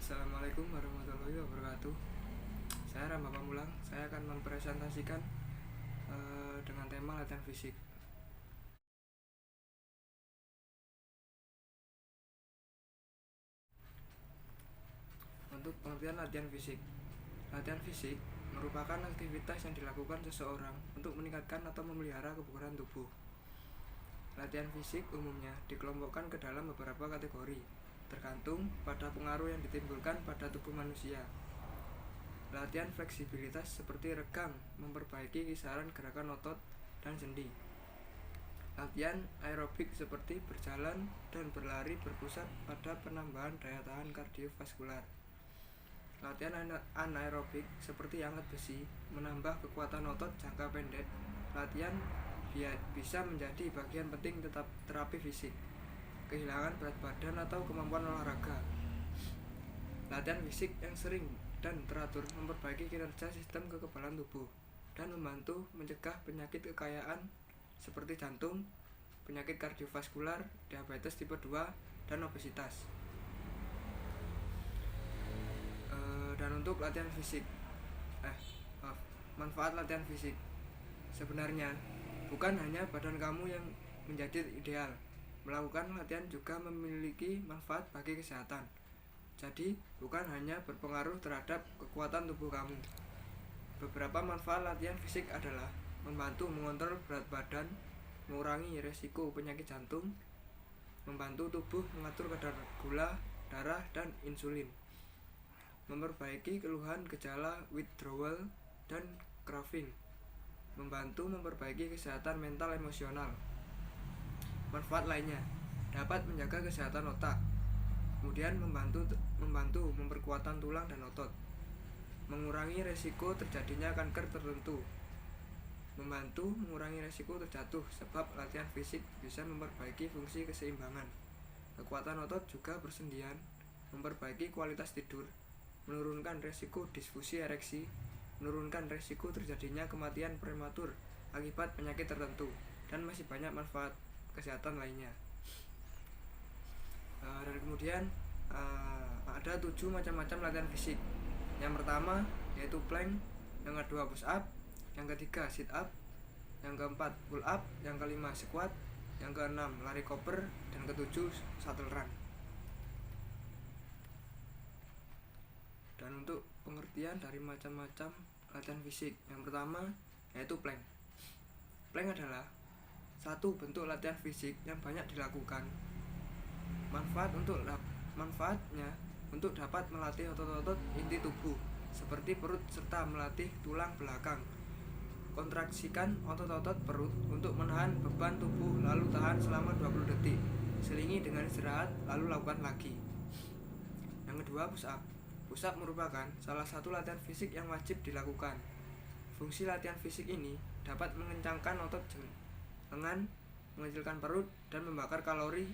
Assalamualaikum warahmatullahi wabarakatuh. Saya Rama Pamulang. Saya akan mempresentasikan dengan tema latihan fisik. Untuk pengertian latihan fisik. Latihan fisik merupakan aktivitas yang dilakukan seseorang untuk meningkatkan atau memelihara kebugaran tubuh. Latihan fisik umumnya dikelompokkan ke dalam beberapa kategori, tergantung pada pengaruh yang ditimbulkan pada tubuh manusia. Latihan fleksibilitas seperti regang memperbaiki kisaran gerakan otot dan sendi. Latihan aerobik seperti berjalan dan berlari berpusat pada penambahan daya tahan kardiovaskular. Latihan anaerobik seperti angkat besi menambah kekuatan otot jangka pendek. Latihan bisa menjadi bagian penting tetap terapi fisik, kehilangan berat badan atau kemampuan olahraga. Latihan fisik yang sering dan teratur memperbaiki kinerja sistem kekebalan tubuh dan membantu mencegah penyakit kekayaan seperti jantung, penyakit kardiovaskular, diabetes tipe 2, dan obesitas. Dan untuk latihan fisik, manfaat latihan fisik. Sebenarnya bukan hanya badan kamu yang menjadi ideal. Melakukan latihan juga memiliki manfaat bagi kesehatan. Jadi, bukan hanya berpengaruh terhadap kekuatan tubuh kamu. Beberapa manfaat latihan fisik adalah membantu mengontrol berat badan, mengurangi resiko penyakit jantung, membantu tubuh mengatur kadar gula darah dan insulin, memperbaiki keluhan gejala withdrawal dan craving, membantu memperbaiki kesehatan mental emosional. Manfaat lainnya dapat menjaga kesehatan otak, kemudian membantu memperkuat tulang dan otot, mengurangi resiko terjadinya kanker tertentu, membantu mengurangi resiko terjatuh sebab latihan fisik bisa memperbaiki fungsi keseimbangan. Kekuatan otot juga bersendian, memperbaiki kualitas tidur, menurunkan resiko disfusi ereksi, menurunkan resiko terjadinya kematian prematur akibat penyakit tertentu, dan masih banyak manfaat kesehatan lainnya. Dan kemudian ada 7 macam-macam latihan fisik. Yang pertama yaitu plank, yang kedua push up, yang ketiga sit up, yang keempat pull up, yang kelima squat, yang keenam lari koper, dan ketujuh shuttle run. Dan untuk pengertian dari macam-macam latihan fisik, yang pertama yaitu plank. Plank adalah satu bentuk latihan fisik yang banyak dilakukan. Manfaatnya untuk dapat melatih otot-otot inti tubuh seperti perut serta melatih tulang belakang. Kontraksikan otot-otot perut untuk menahan beban tubuh lalu tahan selama 20 detik. Selingi dengan istirahat lalu lakukan lagi. Yang kedua push up. Push up merupakan salah satu latihan fisik yang wajib dilakukan. Fungsi latihan fisik ini dapat mengencangkan otot lengan, mengecilkan perut, dan membakar kalori.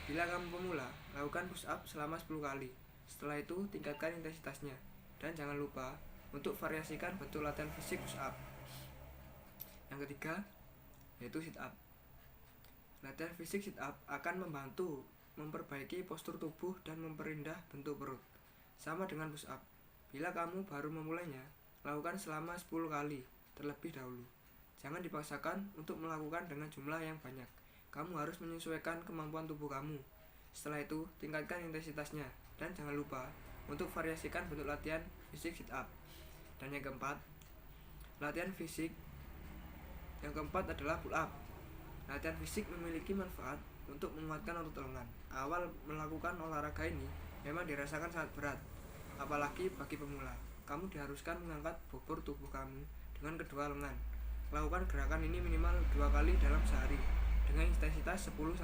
Bila kamu pemula, lakukan push up selama 10 kali. Setelah itu, tingkatkan intensitasnya. Dan jangan lupa untuk variasikan bentuk latihan fisik push up. Yang ketiga, yaitu sit up. Latihan fisik sit up akan membantu memperbaiki postur tubuh dan memperindah bentuk perut. Sama dengan push up. Bila kamu baru memulainya, lakukan selama 10 kali terlebih dahulu. Jangan dipaksakan untuk melakukan dengan jumlah yang banyak. Kamu harus menyesuaikan kemampuan tubuh kamu. Setelah itu, tingkatkan intensitasnya. Dan jangan lupa untuk variasikan bentuk latihan fisik sit up. Dan yang keempat, latihan fisik yang keempat adalah pull up. Latihan fisik memiliki manfaat untuk menguatkan otot lengan. Awal melakukan olahraga ini memang dirasakan sangat berat, apalagi bagi pemula. Kamu diharuskan mengangkat bobot tubuh kamu dengan kedua lengan. Lakukan gerakan ini minimal 2 kali dalam sehari dengan intensitas 10-15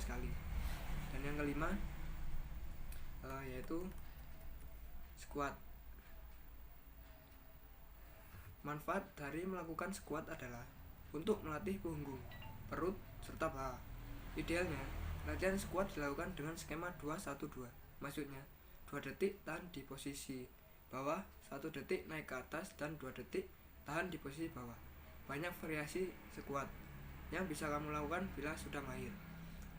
kali. Dan yang kelima yaitu squat. Manfaat dari melakukan squat adalah untuk melatih punggung, perut, serta paha. Idealnya, latihan squat dilakukan dengan skema 2-1-2. Maksudnya, 2 detik tahan di posisi bawah, 1 detik naik ke atas, dan 2 detik tahan di posisi bawah. Banyak variasi squat yang bisa kamu lakukan bila sudah mahir.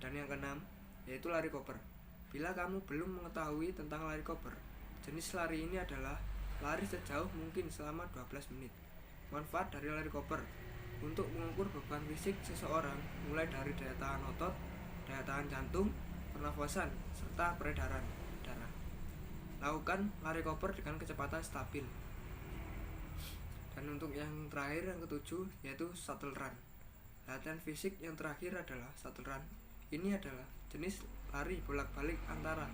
Dan yang keenam, yaitu lari koper. Bila kamu belum mengetahui tentang lari koper, jenis lari ini adalah lari sejauh mungkin selama 12 menit. Manfaat dari lari koper untuk mengukur beban fisik seseorang mulai dari daya tahan otot, daya tahan jantung, pernafasan, serta peredaran darah. Lakukan lari koper dengan kecepatan stabil. Dan untuk yang terakhir, yang ketujuh, yaitu shuttle run. Latihan fisik yang terakhir adalah shuttle run. Ini adalah jenis lari bolak-balik antara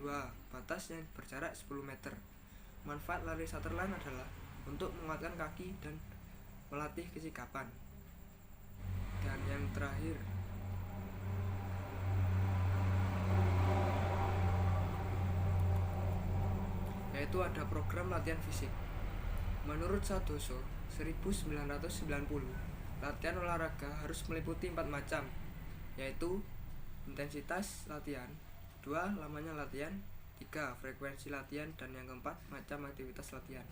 dua batas yang berjarak 10 meter. Manfaat lari shuttle run adalah untuk menguatkan kaki dan melatih kesikapan. Dan yang terakhir, yaitu ada program latihan fisik. Menurut Sadoso 1990, latihan olahraga harus meliputi 4 macam, yaitu intensitas latihan, 2 lamanya latihan, 3 frekuensi latihan, dan yang keempat macam aktivitas latihan.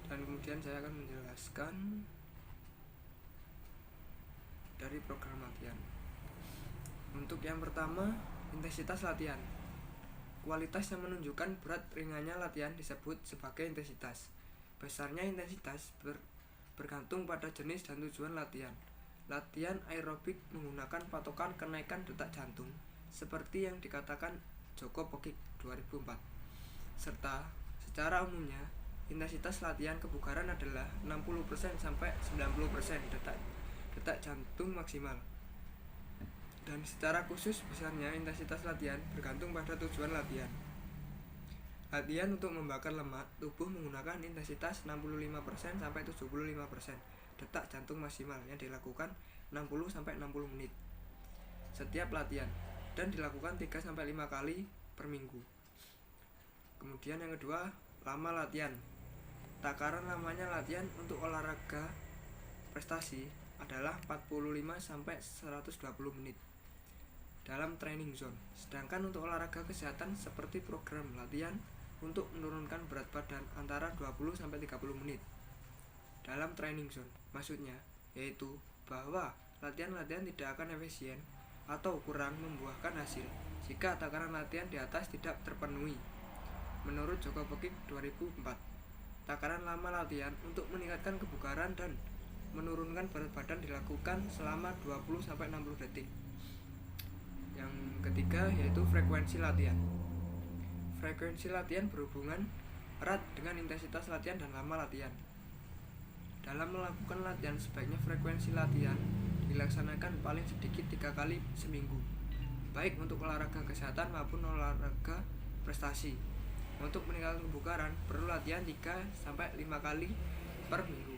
Dan kemudian saya akan menjelaskan dari program latihan. Untuk yang pertama, intensitas latihan. Kualitas yang menunjukkan berat ringannya latihan disebut sebagai intensitas. Besarnya intensitas bergantung pada jenis dan tujuan latihan. Latihan aerobik menggunakan patokan kenaikan detak jantung seperti yang dikatakan Joko Pekic 2004. Serta secara umumnya intensitas latihan kebugaran adalah 60% sampai 90% detak jantung maksimal. Dan secara khusus besarnya intensitas latihan bergantung pada tujuan latihan. Latihan untuk membakar lemak tubuh menggunakan intensitas 65% sampai 75% detak jantung maksimal yang dilakukan 60 sampai 60 menit setiap latihan dan dilakukan 3 sampai 5 kali per minggu. Kemudian yang kedua, lama latihan. Takaran lamanya latihan untuk olahraga prestasi adalah 45 sampai 120 menit dalam training zone. Sedangkan untuk olahraga kesehatan seperti program latihan untuk menurunkan berat badan antara 20 sampai 30 menit dalam training zone. Maksudnya yaitu bahwa latihan-latihan tidak akan efisien atau kurang membuahkan hasil jika takaran latihan di atas tidak terpenuhi. Menurut Joko Pekic 2004, takaran lama latihan untuk meningkatkan kebugaran dan menurunkan berat badan dilakukan selama 20 sampai 60 detik. Yang ketiga yaitu frekuensi latihan. Frekuensi latihan berhubungan erat dengan intensitas latihan dan lama latihan. Dalam melakukan latihan, sebaiknya frekuensi latihan dilaksanakan paling sedikit 3 kali seminggu, baik untuk olahraga kesehatan maupun olahraga prestasi. Untuk meningkatkan kebugaran, perlu latihan 3 sampai 5 kali per minggu.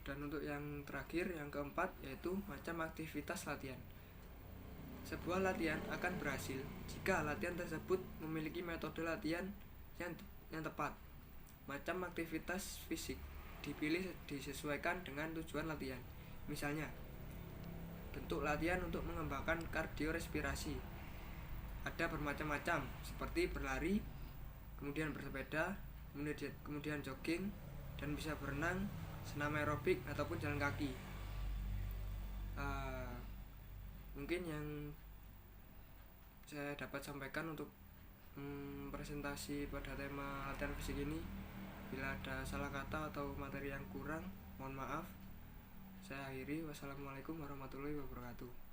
Dan untuk yang terakhir, yang keempat, yaitu macam aktivitas latihan. Sebuah latihan akan berhasil jika latihan tersebut memiliki metode latihan yang tepat. Macam aktivitas fisik dipilih disesuaikan dengan tujuan latihan. Misalnya, bentuk latihan untuk mengembangkan kardiorespirasi ada bermacam-macam, seperti berlari, kemudian bersepeda, kemudian jogging, dan bisa berenang, senam aerobik ataupun jalan kaki. Mungkin yang saya dapat sampaikan untuk presentasi pada tema latihan fisik ini. Bila ada salah kata atau materi yang kurang, mohon maaf. Saya akhiri. Wassalamualaikum warahmatullahi wabarakatuh.